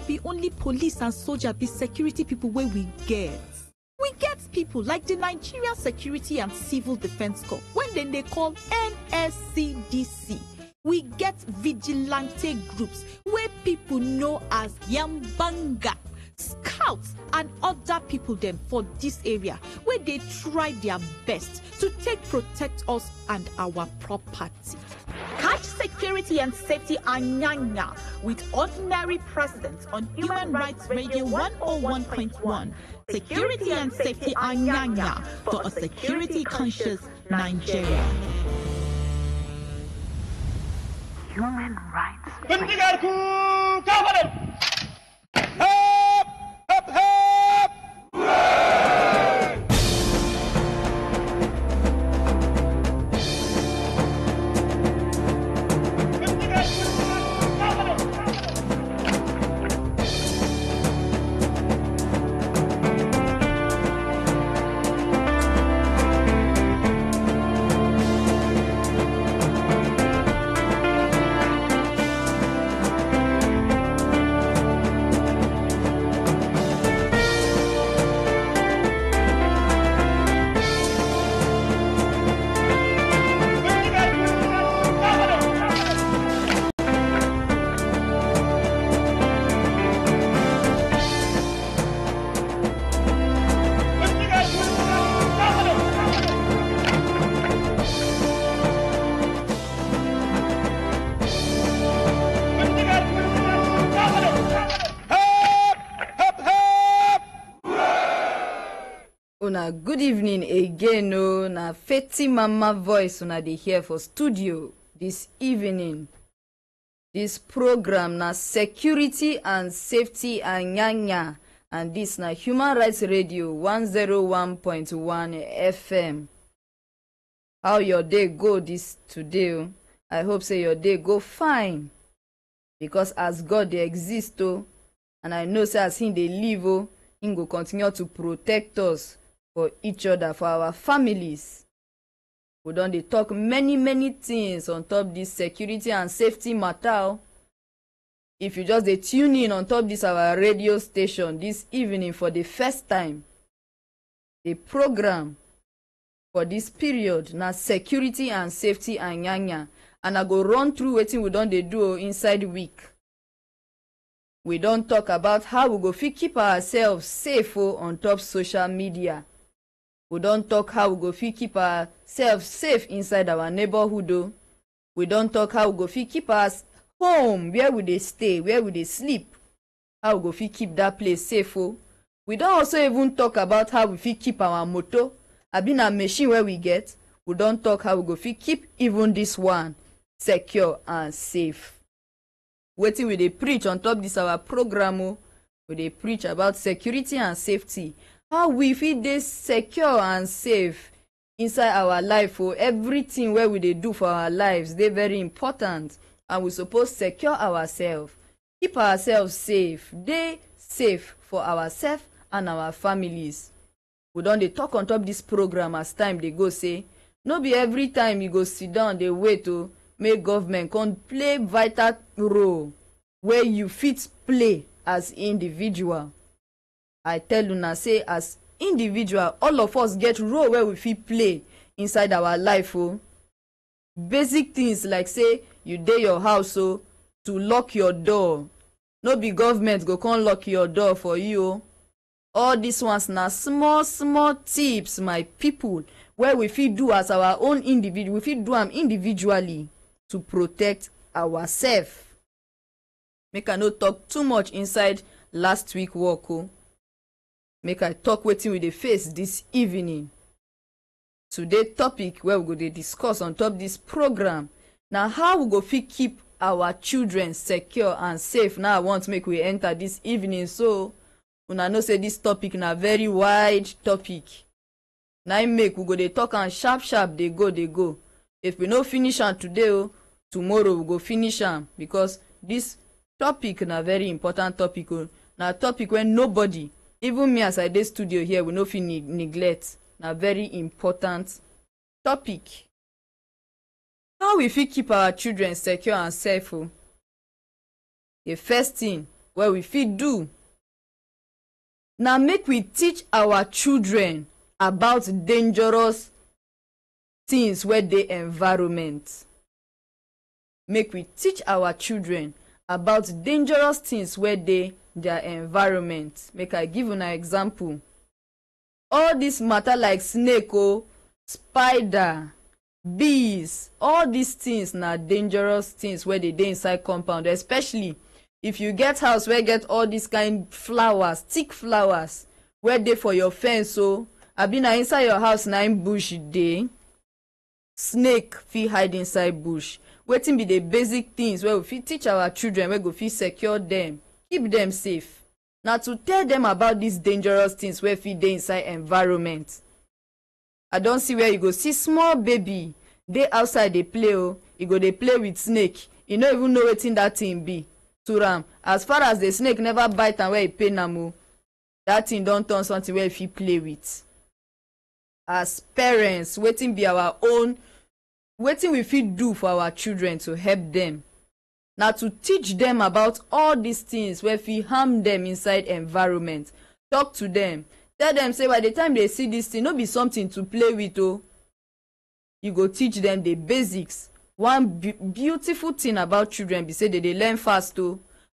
be only police and soldier be security people where we get. We get people like the Nigerian Security and Civil Defense Corps, when they call NSCDC. We get vigilante groups where people know as Yambanga, scouts and other people them for this area where they try their best to protect us and our property. Catch Security and Safety Anyana with Ordinary President on Human Rights Radio 101.1. Security and Safety Anyana for a security conscious Nigeria. Human Rights good evening again. Na Feti Mama voice una dey hear for studio this evening. This program na Security and Safety Anyanya, and this na Human Rights Radio 101.1 FM. How your day go this today? I hope say your day go fine, because as God dey exist and I know say as him dey live him go continue to protect us for each other, for our families. We don dey talk many things on top this security and safety matter. If you just dey tune in on top this our radio station this evening for the first time, the program for this period na Security and Safety Anyanya, and I go run through wetin we don dey do inside week. We don talk about how we go fit keep ourselves safe on top social media. We don talk how we go fit keep ourselves safe inside our neighborhood. We don talk how we go fit keep us home, where we dey stay, where we dey sleep, how we go fit keep that place safe. We don also even talk about how we fit keep our motor, abi na machine where we get. We don talk how we go fit keep even this one secure and safe. Wetin we dey preach on top this our program we dey preach about security and safety. How we fit dey secure and safe inside our life. Everything where we dey do for our lives dey very important, and we suppose secure ourselves, keep ourselves safe, dey safe for ourselves and our families. We don dey talk on top this program as time dey go, say no be every time you go sit down dey wait make government come play vital role where you fit play as individual. I tell una say as individual, all of us get role where we fit play inside our life. Basic things like say you dey your house to lock your door. No be government go come lock your door for you. All these ones na small tips, my people, where we fit do as our own individual. We fit do them individually to protect ourselves. Make I no talk too much inside last week work. Make I talk wetin we dey face this evening. Today topic where we go dey discuss on top this program na how we go fit keep our children secure and safe. Now I want make we enter this evening, so una know say this topic na very wide topic. Na im make we go dey talk am sharp dey go. If we no finish am today tomorrow we go finish am, because this topic na very important topic. Na topic wey nobody, even me as I dey studio here, we no fit neglect. Na very important topic. How we fit keep our children secure and safe? The first thing wey we fit do. Na make we teach our children about dangerous things wey dey environment. Make we teach our children about dangerous things wey dey their environment. Make I give una example. All this matter like snake spider, bees, all these things na dangerous things wey dey inside compound, especially if you get house wey get all these kind flowers, thick flowers wey dey for your fence abi na inside your house na im bush dey. Snake fit hide inside bush. Wetin be the basic things wey we fit teach our children wey go fit secure them, keep them safe? Na to tell them about these dangerous things wey fit dey inside environment. I don see where you go see small baby dey outside dey play e go dey play with snake. E no even know wetin that thing be to am. As far as the snake never bite am where e pain am that thing don turn something wey e fit play with. As parents, wetin be our own, wetin we fit do for our children to help them? Na to teach them about all these things wey fit harm them inside environment. Talk to them, tell them say by the time they see this thing, no be something to play with You go teach them the basics. One beautiful thing about children be say they dey learn fast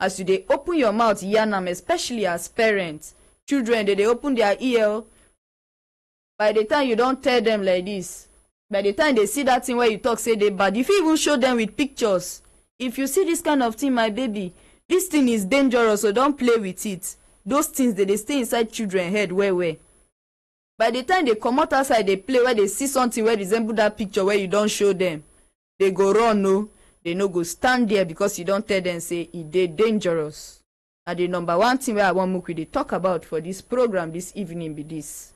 as you dey open your mouth yarn am, especially as parents. Children dey open their ear by the time you don tell them like this, by the time they see that thing where you talk say dey bad, you fit even show them with pictures. If you see this kind of thing, my baby, this thing is dangerous, so don't play with it. Those things they stay inside children head well. By the time they come out outside, they play where they see something where resemble that picture where you don't show them, they go run. They no go stand there because you don't tell them say it dey dangerous. And the number one thing where I want make we dey talk about for this program this evening be this.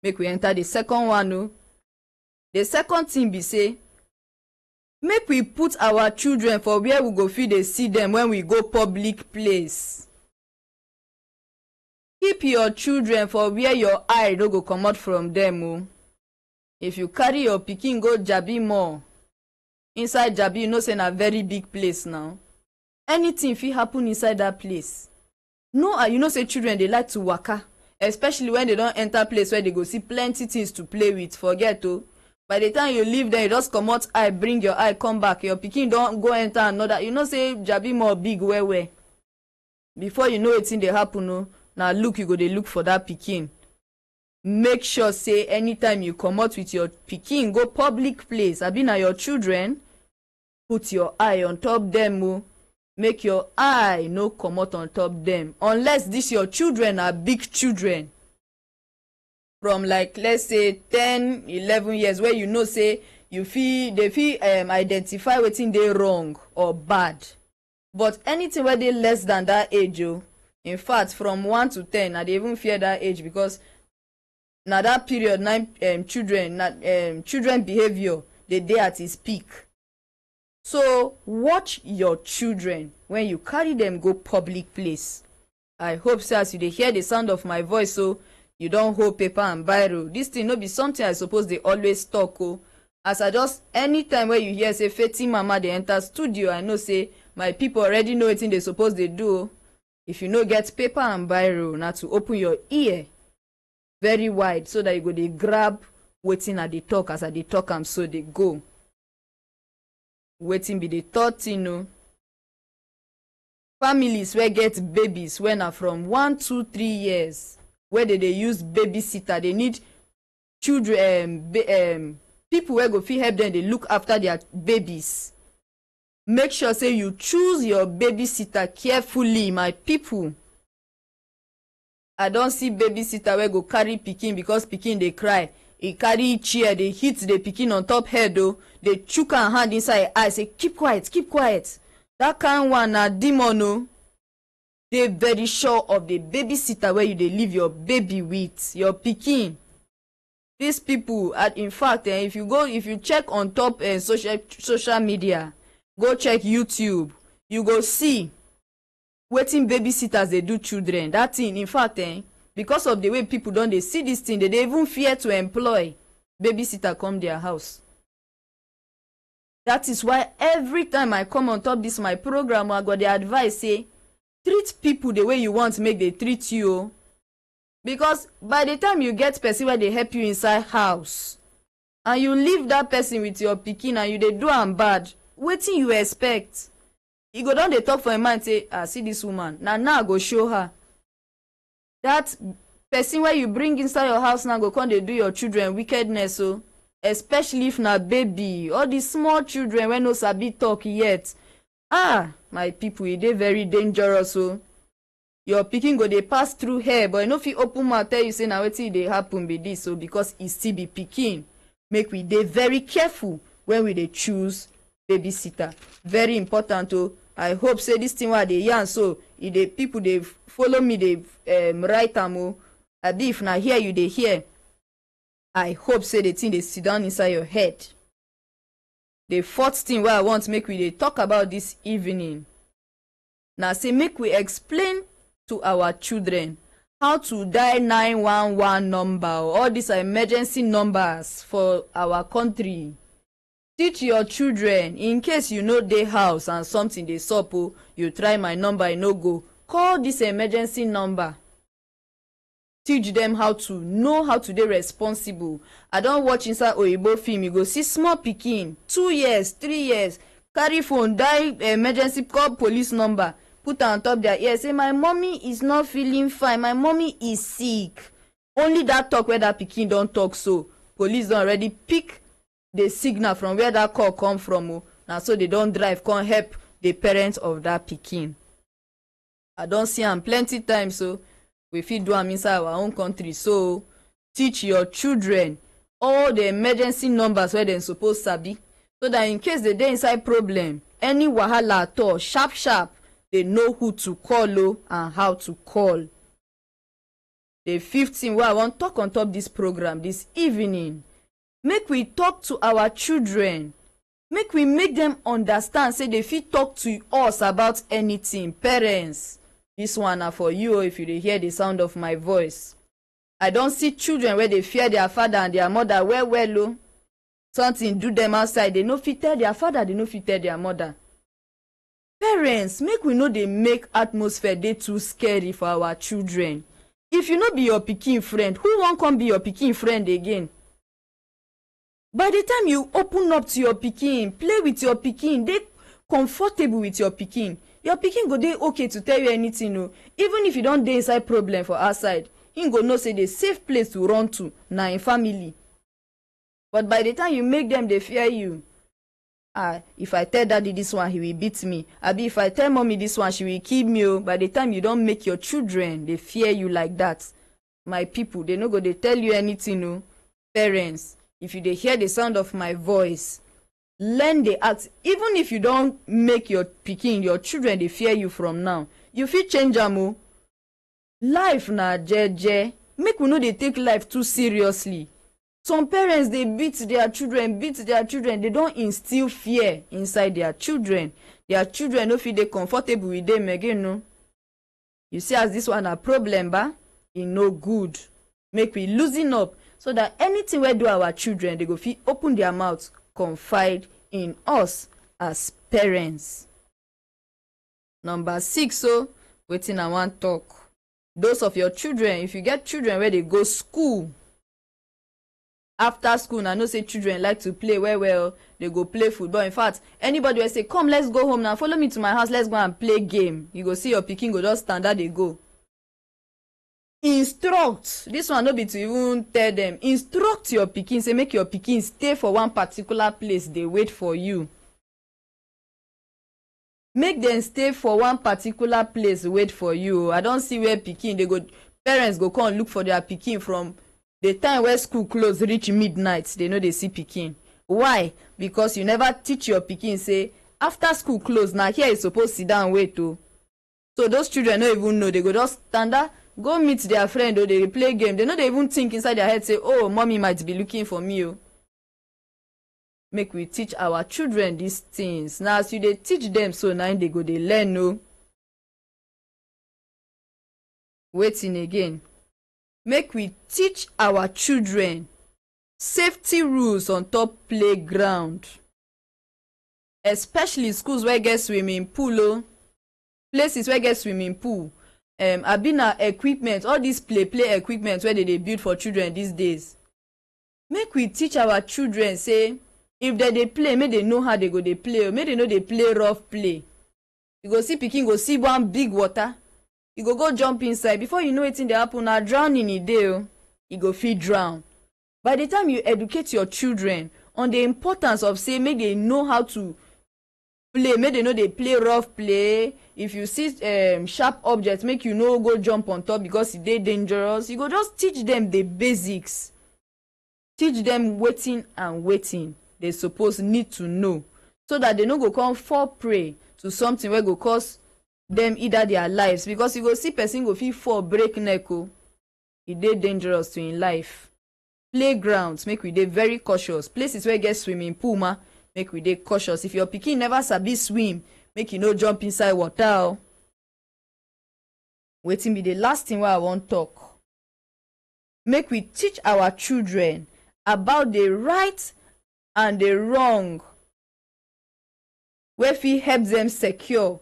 Make we enter the second one. The second thing be say, make we put our children for where we go fit dey see them when we go public place. Keep your children for where your eye no go comot from them. If you carry your pikin go Jabi Mall, inside Jabi you know say na very big place now. Anything fit happen inside that place. No, you know say children dey like to waka, especially when they don enter place where they go see plenty things to play with. Forget by the time you leave there, you just comot eye, bring your eye, come back, your pikin don go enter another. You know say Jabi Mall big well. Before you know wetin dey happen na look, you go dey look for that pikin. Make sure say anytime you comot with your pikin go public place, abi na your children, put your eye on top them. Make your eye no comot on top them, unless this your children are big children from like let's say 10-11 years, where you know say they fit identify wetin dey wrong or bad. But anything where they less than that age in fact from 1 to 10, I dey even fear that age, because na that period children behavior dey at its peak. So watch your children when you carry them go public place. I hope so as you dey hear the sound of my voice you don hold paper and biro. This thing no be something I suppose dey always talk as I just anytime where you hear say Feti mama dey enter studio, I know say my people already know wetin they suppose dey do. If you no get paper and biro, na to open your ear very wide so that you go dey grab wetin I dey talk. As I dey talk am so dey go. Wetin be the third thing families wey get babies when na from 1, 2, 3 years, where they use babysitter, they need children people wey go fit help them dey look after their babies. Make sure say you choose your babysitter carefully, my people. I don see babysitter wey go carry pikin because pikin dey cry, e carry chair dey hit the pikin on top head dey chook am hand inside eye say keep quiet, keep quiet. That kind one na demon Dey very sure of the babysitter where you dey leave your baby with, your pikin. These people in fact if you check on top social media, go check YouTube, you go see wetin babysitters dey do children. That thing in fact because of the way people don dey see this thing, they dey even fear to employ babysitter come their house. That is why every time I come on top this my program, I go dey advise say treat people the way you want make they treat you o. Because by the time you get person wey dey help you inside house and you leave that person with your pikin and you dey do am bad, wetin you expect? E go don dey talk for im mind say, see this woman, na now I go show her. That person wey you bring inside your house now go come dey do your children wickedness o. Especially if na baby, all the small children wey no sabi talk yet. My people, e dey very dangerous o. Your pikin go dey pass through hair, but e no fit open mouth tell you say na wetin dey happen be this o, because e still be pikin. Make we dey very careful when we dey choose babysitter. Very important o. I hope say this thing wey I dey yarn so, e dey people dey follow me dey write am o. Abi if na here you dey hear, I hope say the thing dey sit down inside your head. The fourth thing wey I want make we dey talk about this evening na say make we explain to our children how to dial 911 number or all these emergency numbers for our country. Teach your children in case you no dey house and something dey sup o, you try my number e no go, call this emergency number. Teach them how to know how to dey responsible. I don watch inside oyibo film, you go see small pikin 2 years 3 years carry phone dial emergency, call police number, put am on top their ear say my mommy is not feeling fine, my mommy is sick. Only that talk wey that pikin don talk so, police don already pick the signal from where that call come from o. Na so they don drive come help the parents of that pikin. I don see am plenty times o. We fit do am inside our own country. So teach your children all the emergency numbers wey dem suppose sabi, so that in case they dey inside problem, any wahala at all, sharp sharp they know who to call o and how to call. The fifth thing wey I wan talk on top this program this evening, make we talk to our children. Make we make them understand say they fit talk to us about anything. Parents, this one na for you if you dey hear the sound of my voice. I don see children wey dey fear their father and their mother well well o. Something do them outside, they no fit tell their father, they no fit tell their mother. Parents, make we no dey make atmosphere dey too scary for our children. If you no be your pikin friend, who wan come be your pikin friend again? By the time you open up to your pikin, play with your pikin, dey comfortable with your pikin go dey okay to tell you anything o. Even if you don dey inside problem for outside, him go know say the safe place to run to na him family. But by the time you make them dey fear you, if I tell daddy this one he will beat me, abi if I tell mommy this one she will kill me o. By the time you don make your children dey fear you like that, my people, they no go dey tell you anything o. Parents, if you dey hear the sound of my voice, learn the act. Even if you don make your pikin, your children dey fear you from now, you fit change am o. Life na jeje. Make we no dey take life too seriously. Some parents dey beat their children. They don instill fear inside their children. Their children no fit dey comfortable with them again o. You see as this one na problem ba? E no good. Make we loosen up so that anything wey do our children, they go fit open their mouth, confide in us as parents. Number 6 o, wetin I wan talk. Those of your children, if you get children where they go school, after school, I know say children like to play well. They go play football. In fact, anybody will say, come, let's go home now, follow me to my house, let's go and play game. You go see your pikin go just stand there, they go. Instruct. This one no be to even tell them. Instruct your pikin, say make your pikin stay for one particular place, they wait for you. Make them stay for one particular place, wait for you. I don't see where pikin they go. Parents go come look for their pikin from the time where school close reach midnight. They know they see pikin. Why? Because you never teach your pikin say after school close now here you supposed to sit down and wait o. So those children no even know. They go just stand there, go meet their friend or they play game. They no dey even think inside their head say, oh, mommy might be looking for me o. Make we teach our children these things. Now as you dey teach them, so now they go dey learn o. Waiting again. Make we teach our children safety rules on top playground, especially schools where get swimming pool o. places where get swimming pool, abina equipment, all these play equipment where they build for children these days. Make we teach our children, say if they play, make they know how they go they play, make they know they play rough play. You go see pikin go see one big water, you go jump inside, before you know wetin dey happen, na drowning e dey o, you go fit drown. By the time you educate your children on the importance of say make they know how to play, make they know they play rough play, if you see sharp objects, make you no go jump on top because e dey dangerous, you go just teach them the basics, teach them wetin and wetin they suppose need to know, so that they no go come fall prey to something wey go cause them either their lives, because you go see person go fit fall break neck o, e dey dangerous to im life. Playgrounds, make we dey very cautious. Places where get swimming pool, ma, make we dey cautious. If your pikin never sabi swim, make you no jump inside water o. Wetin be the last thing wey I wan talk? Make we teach our children about the right and the wrong wey fit help them secure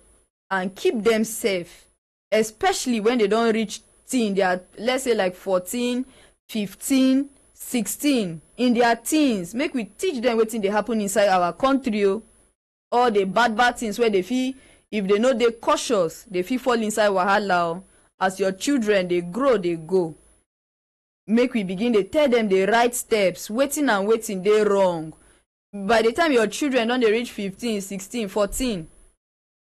and keep them safe, especially when they don reach teen. They are, let's say, like 14, 15, 16, in their teens. Make we teach them wetin dey happen inside our country o, all the bad things where they fit, if they know they cautious, they fit fall inside wahala o. As your children they grow, they go, make we begin dey tell them the right steps, wetin and wetin dey wrong. By the time your children don dey reach 15, 16, 14,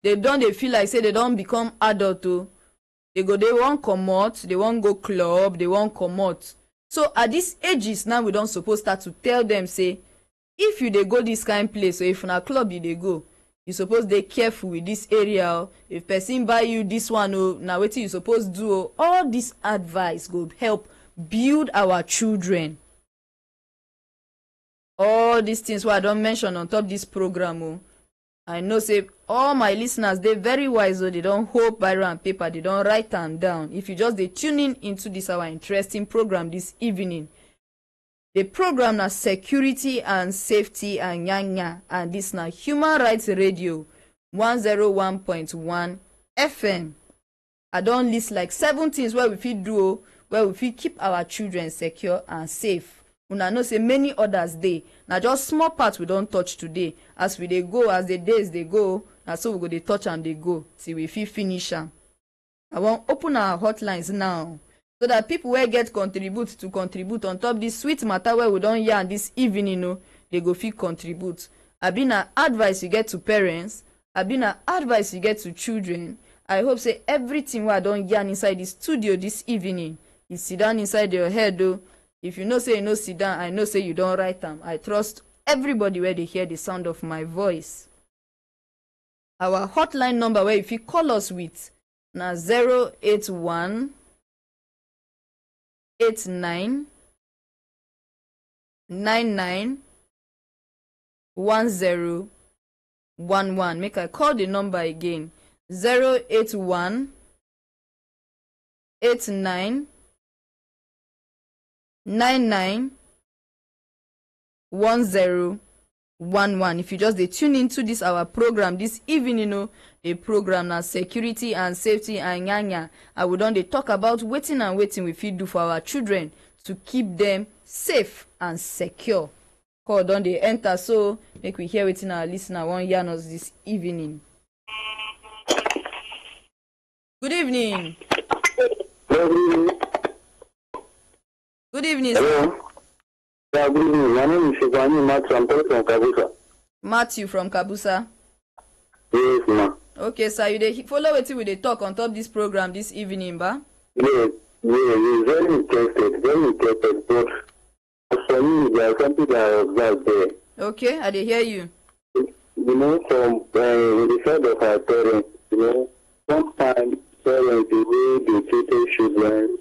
they don dey feel like say they don become adult o, they wan comot, they wan go club, they wan comot. So at these ages now, we don suppose start to tell them, say if you dey go this kind place, or if na club you dey go, you suppose dey careful with this area o. If person buy you this one o, na wetin you suppose do o. All this advice go help build our children. All these things wey I don mention on top this program o, I know say all my listeners dey very wise o. They don hold biro and paper, they don write am down. If you just dey tune in into this our interesting program this evening, the program na security and safety Anyana, and this na Human Rights Radio 101.1 FM. I don list like 7 things wey we fit do o, where we fit keep our children secure and safe. Una know say many others dey, na just small part we don touch today. As we dey go, as the days dey go, na so we go dey touch am dey go till we fit finish am. I wan open our hotlines now, so that people wey get contribute on top this sweet matter wey we don yarn this evening o, they go fit contribute. Abi na advice you get to parents, abi na advice you get to children. I hope say everything wey I don yarn inside the studio this evening, e sit down inside your head o. If you know say you no sit down, I know say you don write am. I trust everybody where they hear the sound of my voice. Our hotline number where if you call us with na 081 89 99 10 11. Make I call the number again. 081 89 99 10 11. If you just dey tune into this our program this evening, you know, the program na security and safety Anyana. I will don dey talk about wetin and wetin we fit do for our children to keep them safe and secure. Call don dey enter, so make we hear wetin our listener wan yarn us this evening. Good evening. Good evening, sir. Hello. Yeah, good evening. My name is Matthew. I'm calling from Kabusa. Matthew from Kabusa. Yes, ma. Okay, sir. You dey follow wetin we dey talk on top this program this evening, ba? Yes, very interested. But for me, there's something that I observed there. Okay, I dey hear you. You know, from the side of our parents, you know, sometimes parents, the way they treat children,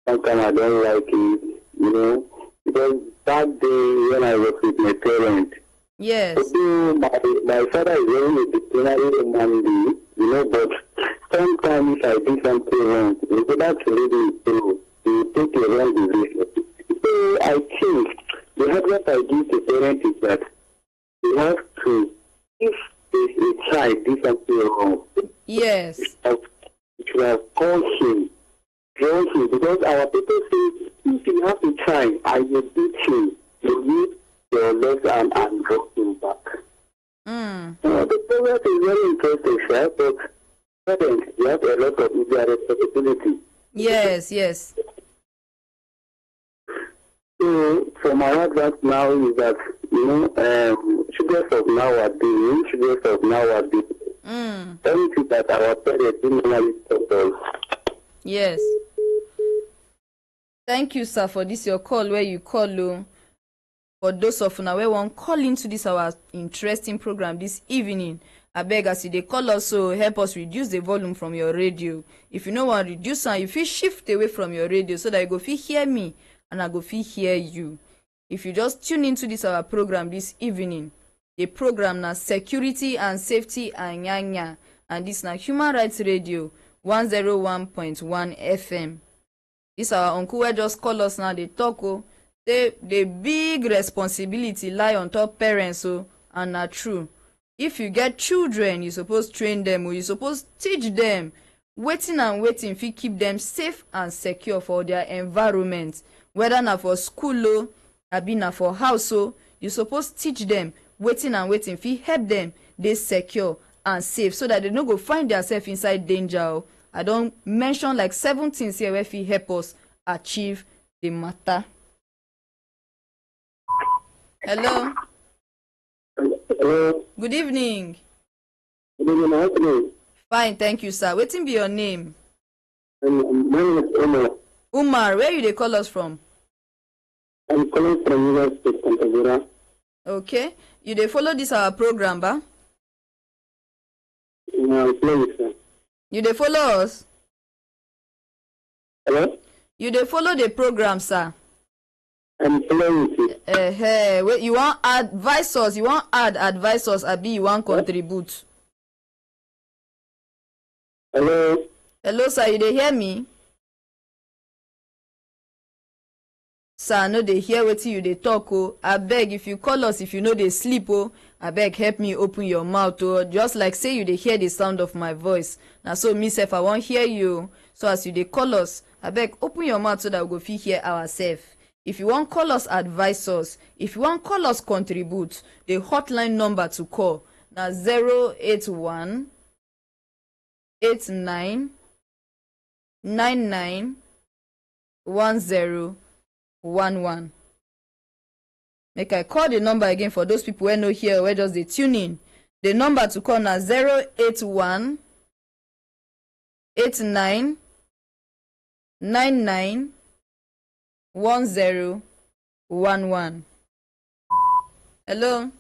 sometimes I don't like it, you know, because that day when I was with my parents, yes, my father is very disciplinary man, you know, but sometimes if I do something wrong, instead of leading to take a wrong decision. So I think the advice I give to parents is that you have to, if a child do something wrong, Yes. It should have called him, drawn him, because our people say, if you have to try, I will beat you. You use your left arm and drop him back. The program is very interesting, sir, but parents, you have a lot of media responsibility. Yes, yes. So, for my advice now is that, children of nowadays, anything that our parents didn't normally taught us. Yes. Thank you, sir, for this your call where you call. For those of you we want call into this our interesting program this evening. I beg as they call us, so help us reduce the volume from your radio. If you know want reduce and if you shift away from your radio so that you go fit hear me and I go fit hear you. If you just tune into this our program this evening, the program na Security and Safety Anyana, and this na Human Rights Radio 101.1 FM. This our uncle wey just call us now. They talk the big responsibility lie on top parents, and na true. If you get children, you suppose train them, or you suppose teach them waiting fit keep them safe and secure for their environment, whether na for school abi na for house. You suppose teach them waiting fit help them dey secure and safe, so that they no go find themselves inside danger. I don't mention like 7 things here where fit help us achieve the matter. Hello. Hello. Good evening. Good evening. Fine, thank you, sir. Wetin be your name? My name is Umar. Umar, where you dey call us from? I'm calling from United States, Cantabria. Okay. You dey follow this our program, ba? Please, sir. You dey follow us? Hello? You dey follow the program, sir? I'm following you. Wait, you want advise us? You want advise us, abi you want contribute? Hello? Hello, sir, you dey hear me? Sir, no dey hear wetin you dey talk. Abeg, if you call us, if you no dey sleep, abeg help me open your mouth. Just like say you dey hear the sound of my voice. Na so me sef I wan hear you. So as you dey call us, abeg open your mouth so that we go fit hear ourselves. If you want call us advise us, if you want call us contribute, the hotline number to call na 081 89 99 1011. Make I call the number again for those people wey no hear, wey just dey tune in. The number to call na 081 89 99 1011. Hello.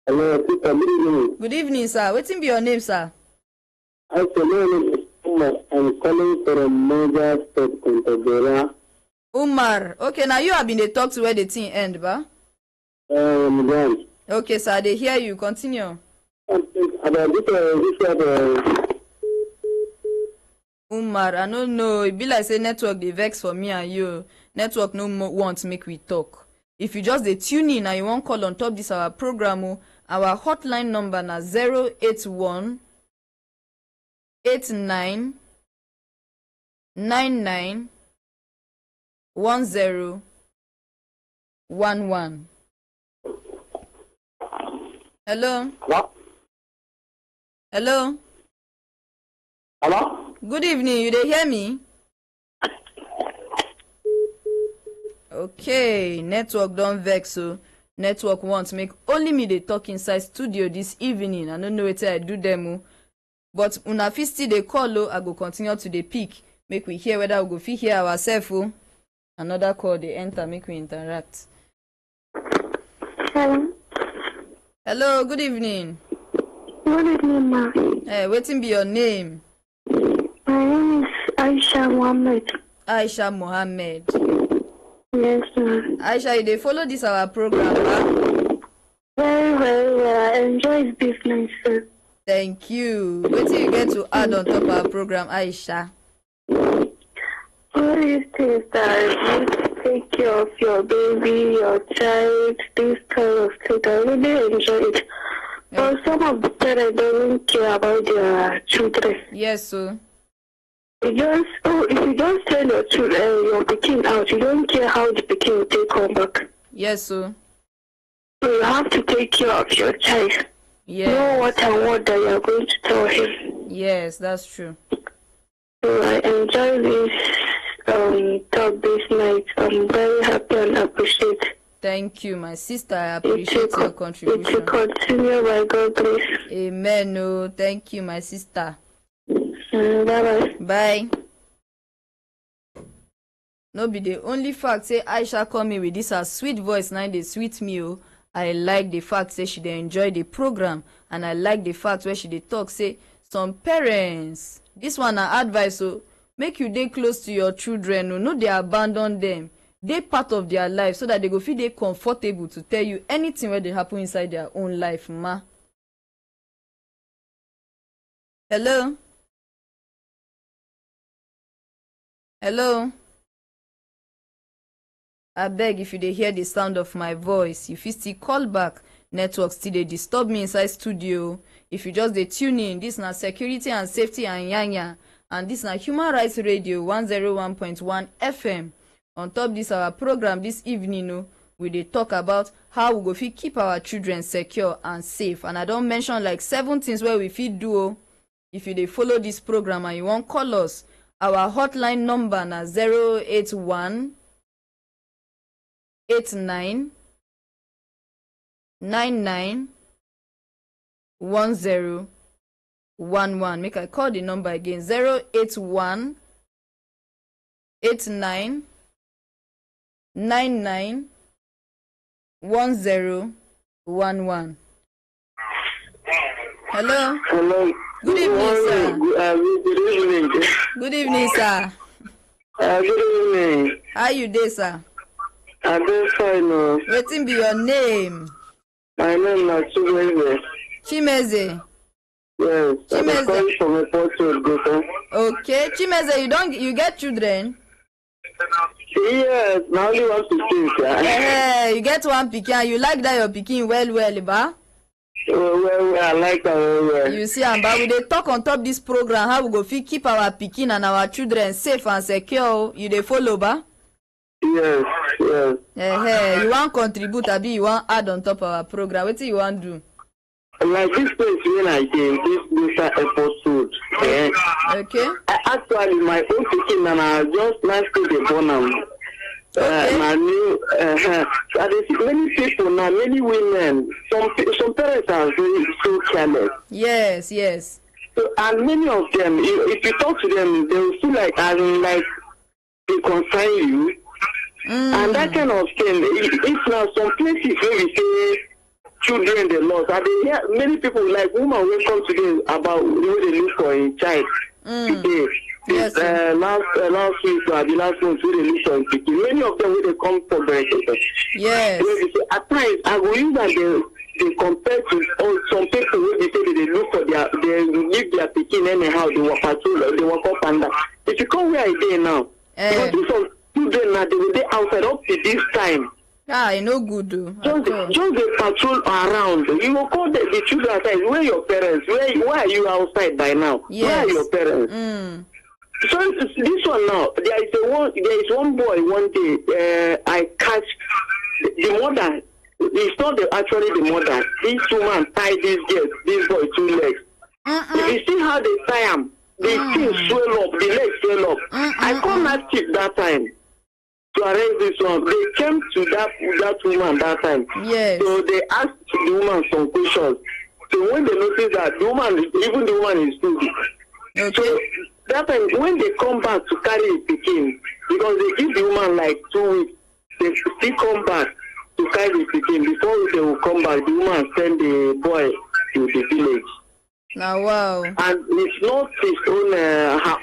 Hello, Peter. Good evening. Good evening, sir. Wetin be your name, sir? My name is Umar. I'm calling from Niger State, Cantabria. Umar. Okay, now you have been dey talk to where the thing end, ba? Done. Okay, sir. They hear you. Continue. About Umar, I don't know. It be like say network dey vex for me and you. Network no want make we talk. If you just dey tune in and you want call on top this our program, our hotline number na 081 89 99 1011. Hello. Hello? Hello. Hello? Good evening. You dey hear me? Okay, network don vex, so network wants make only me dey talk inside studio this evening. I don't know wetin I do them, but una fit still dey call. I go continue to dey pick, make we hear whether we go fit hear ourselves. Another call dey enter, make we interact. Hello. Hello, good evening. Good evening, ma. Wetin be your name? My name is Aisha Mohammed. Aisha Mohammed. Yes, ma. Aisha, you dey follow this our program, ba? Very, very well. I enjoy this business, sir. Thank you. Wetin you get to add on top our program, Aisha? All these things that you take care of your baby, your child, this kind of thing, I really enjoy it. Some of the parents don't care about their children. Yes, so. If you just send your children, your picking out, you don't care how the picking will take come back. Yes, so. So you have to take care of your child. Yes. Know what and what that you are going to tell him. Yes, that's true. So I enjoy this talk this night. I'm very happy and appreciate. Thank you, my sister. I appreciate your contribution. It will continue by God grace. Amen. No, thank you, my sister. Bye-bye. Bye. No be the only fact say Aisha call me with this her sweet voice now dey sweet me oh. I like the fact say she dey enjoy the program, and I like the fact where she dey talk say some parents, this one na advice oh, make you dey close to your children oh, no dey abandon them. Dey part of their life so that they go feel dey comfortable to tell you anything wey dey happen inside their own life ma. Hello? Hello? Abeg, if you dey hear the sound of my voice, you fit still call back. Network still dey disturb me inside studio. If you just dey tune in, this na Security and Safety and Yanya, and this na Human Rights Radio 101.1 FM. On top this our program this evening, we dey talk about how we go fit keep our children secure and safe. And I don mention like 7 things wey we fit do. If you dey follow this program and you wan call us, our hotline number na 081 89 99 10 11. Make I call the number again. 081 89 99 10 11. Hello. Hello. Good evening, sir. Good evening. Good evening, sir. Good evening. How you dey, sir? I'm doing fine. Wetin be your name? My name is Chimeze. Chimeze. Yes. Chimeze. I'm calling from a portrait. Okay, Chimeze, you get children? Yes, now only want to think. You get one pikin. You like that your pikin well, ba? Well, I like that well. You see, but we dey talk on top this program how we go fit keep our pikin and our children safe and secure. You dey follow, ba? Yes. You want contribute, abi you want add on top our program? Wetin you want do? Like this place when I came, this airport road. Okay. Actually, my own pikin and I just last day they born am. I knew many people now, many women, some parents are very so careless. Yes. So, and many of them, if you talk to them, they will feel like they concern you. And that kind of thing. If now some places where we say children they lost, and they hear many people like women will come today about the way they look for a child today. Yes, last week or the last month we they look for a child. Many of them will they come for verification. Yes. At times I will use that they compare to some people who they say they look for they leave their pikin anyhow, they walk patrol, they walk up and down. If you come where I dey now, because these some children now they will be outside up to this time. I no good though. Just they patrol around. You will call the children outside. Where are your parents? Why are you outside by now? Yes. Where are your parents? So this one now, there is one boy one day. I catch the mother. It's not actually the mother. This woman tied this boy 2 legs. If you see how they tie him, the thing swell up, the legs swell up. I called that chief that time to arrange this one. They came to that woman that time. Yes. So they asked the woman some questions. So when they noticed that even the woman is stupid. Okay. So that time when they come back to carry the pikin, because they give the woman like 2 weeks, they still come back to carry the pikin. Before they will come back, the woman send the boy to the village. Now wow. And it's not her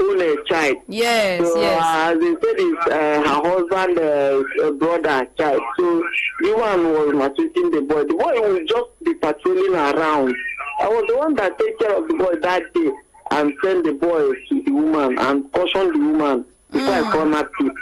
own child. Yes, so, yes. As they said, it's her husband, brother, child. So the one was maltreating the boy. The boy will just be patrolling around. I was the one that take care of the boy that day and send the boy to the woman and caution the woman before I call that tip.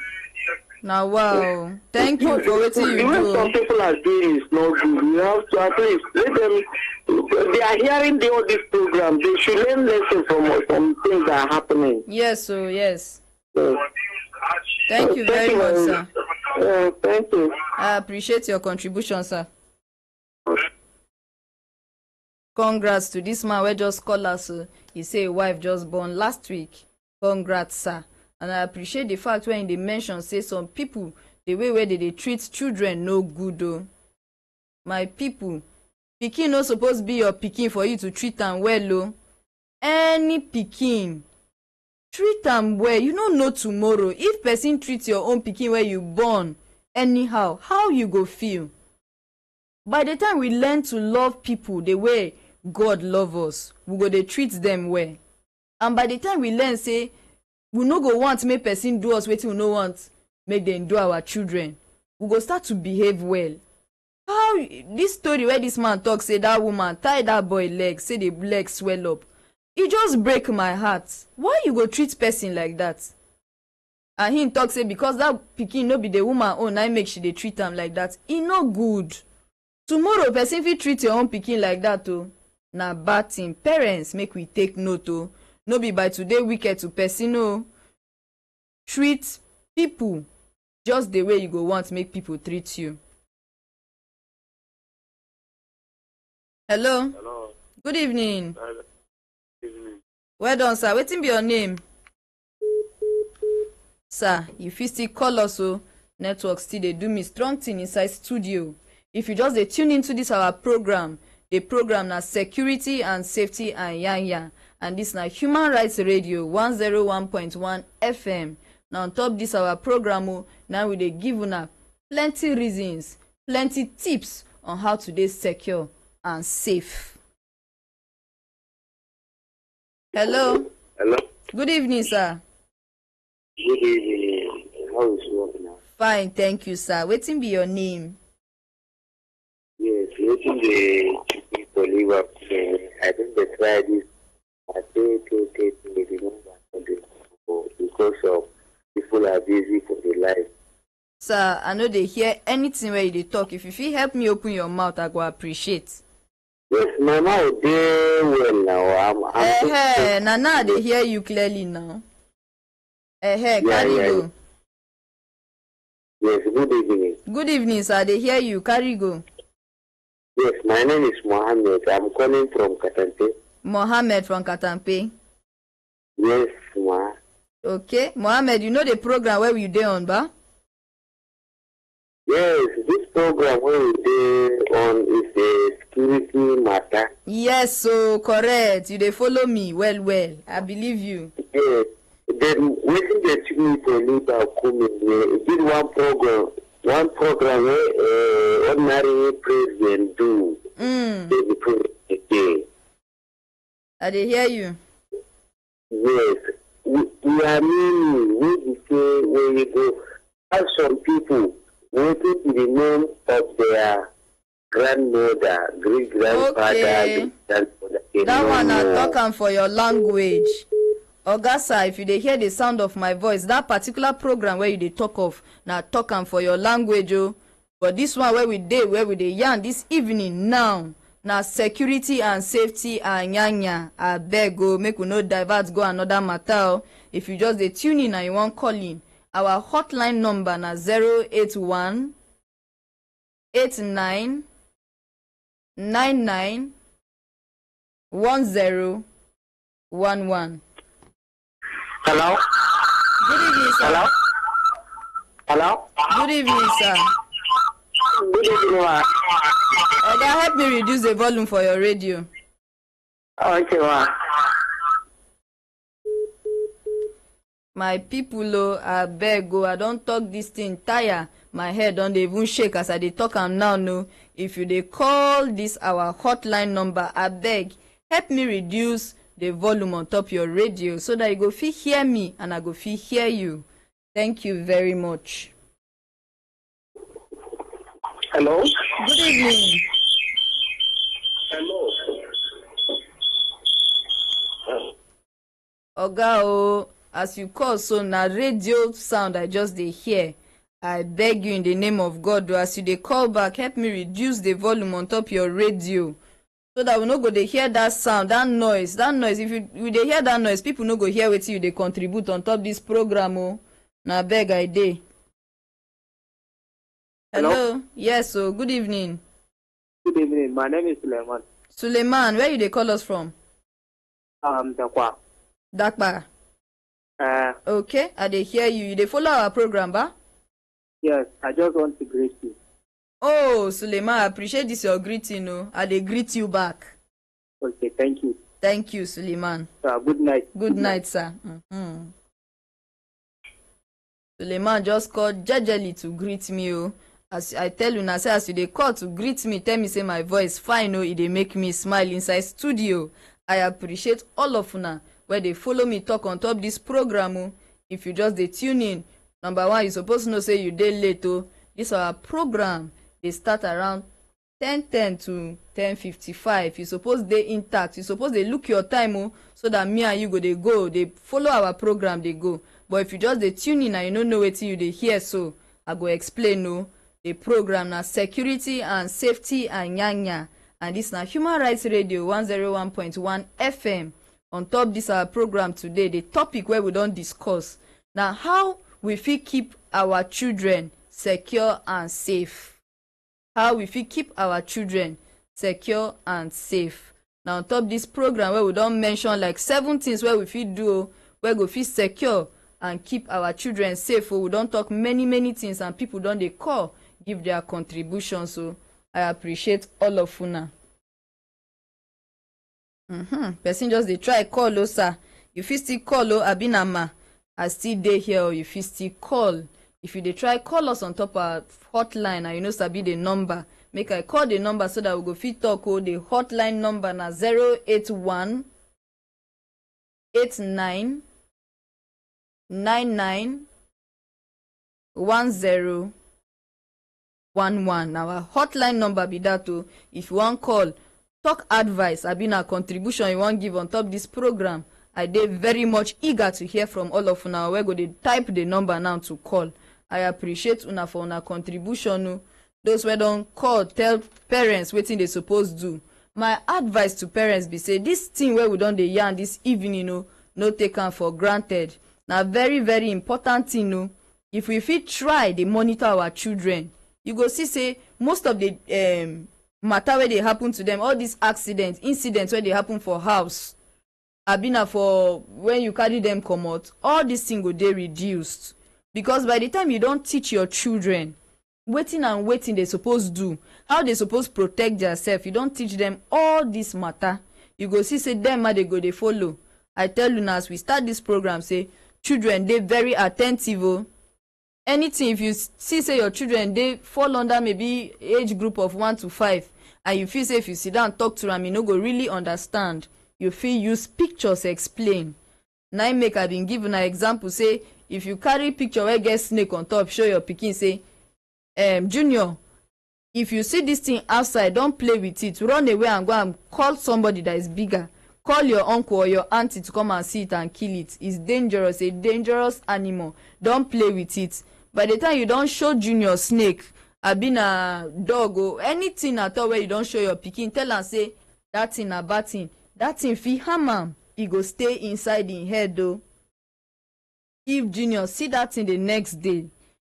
Now, wow. Thank you for what you The way some do. people are doing is not good. We have to at least let them. They are hearing all this program. They should learn lessons from things that are happening. Yes, so yes. Yes. Thank you very much, sir. Thank you. I appreciate your contribution, sir. Congrats to this man wey just call us. He say a wife just born last week. Congrats, sir. And I appreciate the fact when they mention say some people the way where they treat children no good though. My people, pikin no suppose be your pikin for you to treat am well oh. Any pikin, treat am well. You no know tomorrow if person treat your own pikin wey you born anyhow, how you go feel? By the time we learn to love people the way God love us, we go dey treat them well. And by the time we learn say we no go want make person do us wetin we no want make dem do our children, we go start to behave well. How this story where this man talk say that woman tie that boy leg, say the leg swell up, e just break my heart. Why you go treat person like that? And him talk say because that pikin no be the woman own, na make she dey treat am like that. E no good. Tomorrow person fit treat your own pikin like that oh. Na bad thing. Parents, make we take note oh. No be by today wicked to person oh. Treat people just the way you go want make people treat you. Hello. Hello. Good evening. Good evening. Well done, sir. Wetin be your name? Sir, you fit still call us oh. Network still dey do me strong thing inside studio. If you just dey tune into this our program, the program na security and safety and yanya, and this na Human Rights Radio 101.1 FM. Now on top this our program oh, now we dey give una plenty reasons, plenty tips on how to dey secure and safe. Hello. Hello. Good evening, sir. Good evening. How is work now? Fine, thank you, sir. Wetin be your name? Yes, waiting the chicken for liver. I think they try this. I say remember because of people are busy for their life. Sir, I no dey hear anything where you dey talk. If you fit help me open your mouth, I go appreciate. Yes, my mouth dey well now. Nana, I dey hear you clearly now. Carry go. Yes, good evening. Good evening, sir. I dey hear you. Carry go. Yes, my name is Mohammed. I'm calling from Katampe. Mohammed from Katampe. Yes, ma. Okay, Mohammed, you know the program where we dey on, ba? Yes, this program where we dey on is a security matter. Yes, so correct. You dey follow me well. I believe you. Yes. Then waiting the chicken for liver coming. Did one program where ordinary president do. I dey hear you. Yes, we are meaning we say when you go have some people waiting to the name of their grandmother, great grandfather, Okay. grandfather. That one I talk am for your language. Oga sir, if you dey hear the sound of my voice, that particular program where you dey talk of, na talk am for your language oh. But this one where we dey yarn this evening now, na security and safety and yanya. Abeg oh, make we no divert go another matter oh. If you just dey tune in and you wan call in, our hotline number na 081 89 99 1011. Hello? Good evening, sir. Hello? Hello? Good evening, sir. Good evening, ma. Oga, help me reduce the volume for your radio. Okay, ma. My people oh, abeg oh, I don talk this thing tire. My head don dey even shake as I dey talk am now no. If you dey call this our hotline number, abeg help me reduce the volume on top your radio so that you go fit hear me and I go fit hear you. Thank you very much. Hello? Good evening. Hello? Oga oh, as you call so na radio sound I just dey hear. I beg you in the name of God, as you dey call back, help me reduce the volume on top your radio, so that we no go dey hear that sound, that noise. If you dey hear that noise, people no go hear wetin you dey contribute on top this program. Oh, na beg I dey. Hello. Yes. So good evening. Good evening. My name is Suleiman. Suleiman, where you dey call us from? Dakwa. Dakpa. Okay, I dey hear you. You dey follow our program, ba? Yes, I just want to greet you. Oh, Suleiman, I appreciate this your greeting. No, I dey greet you back. Okay, thank you. Thank you, Suleiman. Good night. Good night, sir. Suleiman just called jejely to greet me. Oh, as I tell you now, say as you dey call to greet me, tell me say my voice fine. Oh, it dey make me smile inside studio. I appreciate all of una where they follow me talk on top this program. Oh, if you just dey tune in, number one, you suppose know say you dey late. Oh, this our program dey start around 10:10 to 10:55. You suppose dey intact. You suppose dey look your time. Oh, so that me and you go dey go. They follow our program. They go. But if you just dey tune in and you don't know wetin you dey hear, so I go explain. Oh, the program na security and safety and nyanya, and this na Human Rights Radio 101.1 FM. On top this our program today, the topic where we don discuss na how we fit keep our children secure and safe. How we fit keep our children secure and safe. Now on top this program where we don mention like 7 things where we fit do, where go fit secure and keep our children safe. We don talk many things, and people don dey call give their contribution. So I appreciate all of una. Person just dey try call. Oh, sir, you fit still call. Oh, abinama, I still dey here. Or you fit still call. If you dey try call us on top our hotline and you know sabi the number, make I call the number so that we go fit talk. Oh, the hotline number na 081 89 99 10 11. Our hotline number be that. Oh, if you want call, talk advice, abi na contribution you want give on top this program, I dey very much eager to hear from all of una. We go dey type the number now to call. I appreciate una for una contribution. Oh, those wey don call tell parents wetin they suppose do. My advice to parents be say this thing wey we don dey yarn this evening, no take am for granted. Na very important thing. If we fit try dey monitor our children, you go see say most of the matter wey dey happen to them, all these incidents wey dey happen for house, abi na for when you carry them comot, all this thing go dey reduced. Because by the time you don teach your children wetin they suppose do, how they suppose protect themselves, you don teach them all this matter, you go see say them they go dey follow. I tell you now, as we start this program, say children dey very attentive. Oh, anything, if you see say your children dey fall under maybe age group of 1 to 5, and you feel say if you sit down talk to am, you no go really understand, you fit use pictures explain. Na im make I been give una example say if you carry picture wey get snake on top, show your pikin say, Junior, if you see this thing outside, don't play with it, run away and go and call somebody that is bigger, call your uncle or your auntie to come and see it and kill it. It's dangerous, a dangerous animal, don't play with it. By the time you don show Junior snake, abi na dog or anything at all where you don show your pikin, tell am say that thing na bad thing, that thing fit harm am, e go stay inside im head. Though if Junior see that thing the next day,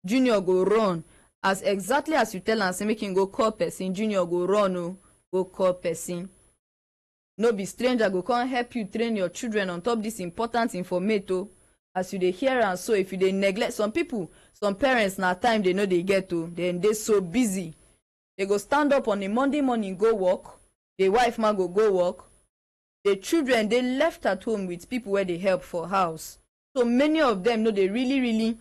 Junior go run as exactly as you tell am say make him go call person. Junior go run. Oh, go call person. No be stranger go come help you train your children on top this important information. As you dey hear am, so if you dey neglect, some people, some parents, na time they know they get to, then they so busy, they go stand up on a Monday morning go work, the wife man go work, the children they left at home with people where they help for house. So many of them know they really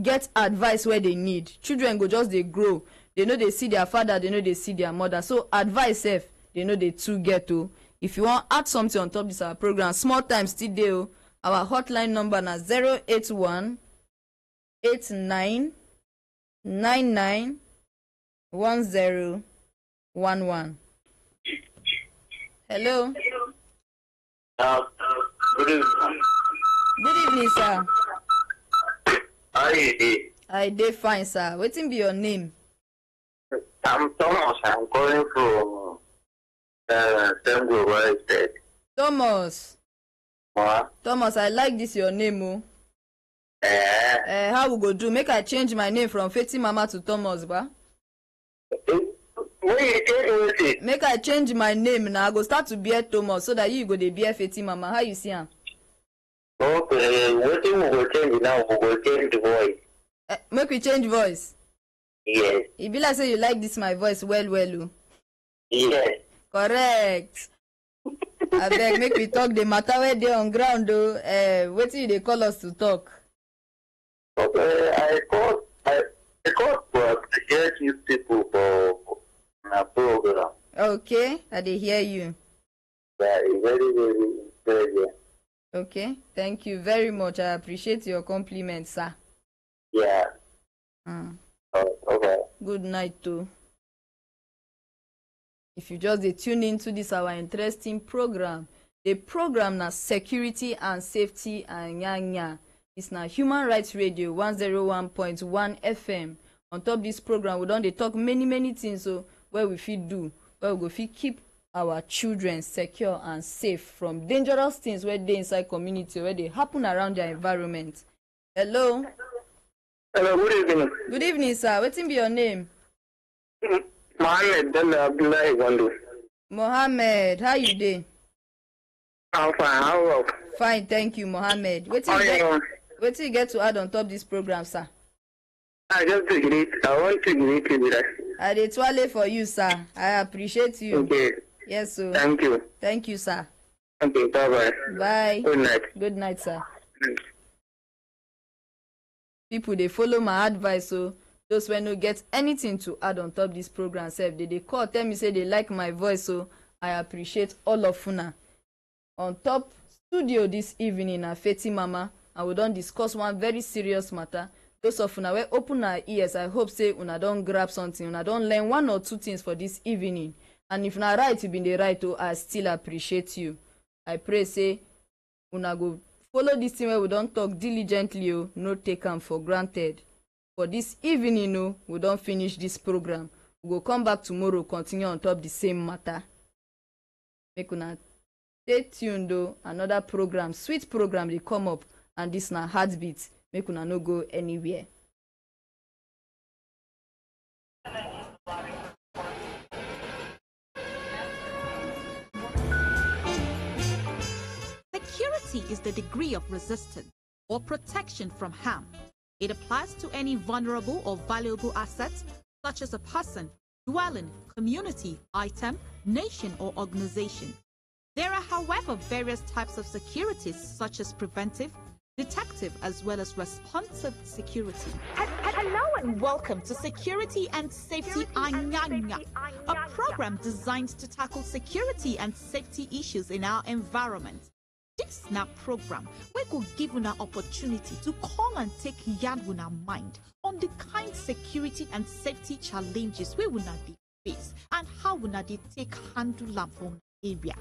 get advice where they need. Children go just they grow, they know they see their father, they know they see their mother, so advice they know they too get to. If you want add something on top of this our program, small time still there. Our hotline number na 081 89 99 10 11. Hello. Good evening. Good evening, sir. How you dey? I dey fine, sir. Wetin be your name? I'm Thomas. I'm calling from Sengo, where I said. Thomas. What? Thomas, I like this your name, oh. Eh? How we go do? Make I change my name from Feti Mama to Thomas, ba? Wait, it. Make I change my name now. I go start to bear Thomas so that you go dey bear Feti Mama. How you see am? Okay, what we will change now? We will change the voice. Make we change voice. Yes. E be like say you like this my voice well, oh. Yes. Correct. Abeg, make we talk the matter wey dey on ground, oh. Wetin you dey call us to talk? Okay, I called to appreciate you people for my program. Okay, I dey hear you. That is very, very, very good. Okay, thank you very much. I appreciate your compliment, sir. Yeah. Okay. Good night, too. If you just dey tune into this our interesting program, the program na security and safety Anyana. It's na Human Rights Radio 101.1 FM. On top this program, we don dey talk many things, so where we fit do, where we go fit keep our children secure and safe from dangerous things wey dey inside community, where dey happen around their environment. Hello. Hello, good evening. Good evening, sir. Wetin be your name? Mohammed Bello Abdullahi Gondo. Mohammed, how you dey? I'm fine. How are you? Fine, thank you, Mohammed. Wetin you get to add on top this program, sir? I just greet. I want to greet you with that. I dey twale for you, sir. I appreciate you. Okay. Yes, sir. Thank you. Thank you, sir. Okay, bye-bye. Bye. Good night. Good night, sir. People, they follow my advice, so those wey no get anything to add on top this program sef, they call, tell me say they like my voice, so I appreciate all of una. On top studio this evening na Feti Mama, and we don discuss one very serious matter. Those of una wey open our ears, I hope say una don grab something, una don learn one or two things for this evening. And if na right, you been the right, oh, I still appreciate you. I pray say una go follow this thing where we don't talk diligently, oh, no take am for granted. For this evening, oh, we don't finish this program. We go come back tomorrow, continue on top the same matter. Make una stay tuned, though. Another program, sweet program, they come up, and this na Heartbeat. Make una no go anywhere. Security is the degree of resistance or protection from harm. It applies to any vulnerable or valuable asset, such as a person, dwelling, community, item, nation, or organization. There are, however, various types of securities, such as preventive, detective, as well as responsive security. Hello and welcome to Security and Safety Anyana, a program designed to tackle security and safety issues in our environment. This now program, we could give you an opportunity to call and take yarn with our mind on the kind security and safety challenges we will not face and how we not take handle them from area.